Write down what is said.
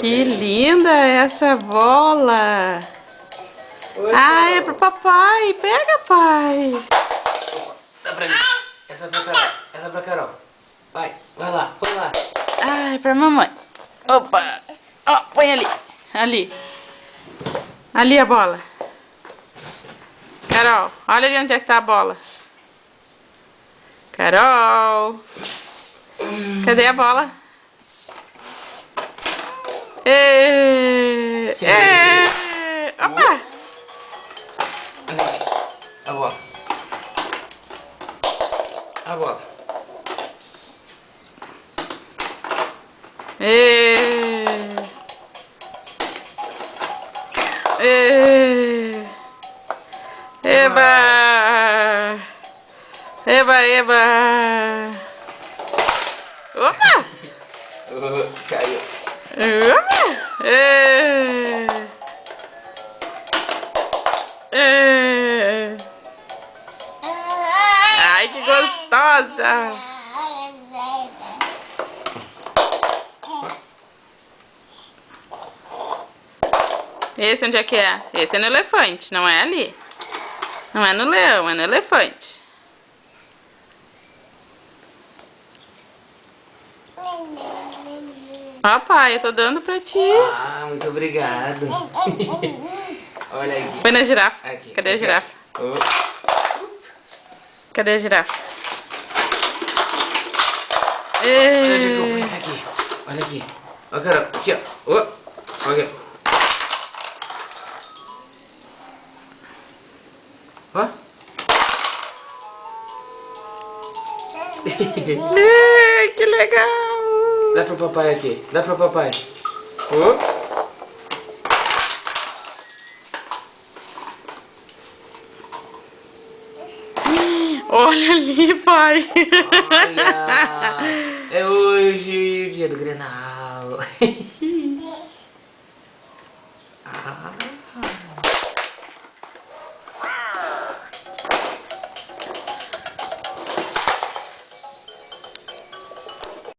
Que linda essa bola! Oi, Ah, é Carol. pro papai! Pega, pai! Dá pra mim. Essa é pra Carol. Essa é pra Carol. Vai lá, põe lá. Ai, pra mamãe. Opa! Ó, põe ali. Ali. Ali a bola. Carol, olha ali onde é que tá a bola. Carol. Cadê a bola? Ê, ê, opa! A bola. A bola. Ê, ê, eba! Eba, eba! Opa! Caiu. Opa! Ê, ê. Ai, que gostosa! Esse onde é que é? Esse é no elefante, não é ali. Não é no leão, é no elefante. Ó, pai, eu tô dando pra ti. Ah, muito obrigado. Olha aqui. Põe na girafa. Aqui, Cadê a aqui, girafa? ó. Cadê a girafa? Olha onde é que eu pus isso aqui. Olha aqui. Ó, Carol. Aqui, ó. Ó, aqui, ó. Ó. Que legal! Dá pro papai aqui. Dá pro papai. Ó. Olha ali, pai. Olha. É hoje, dia do Grenal.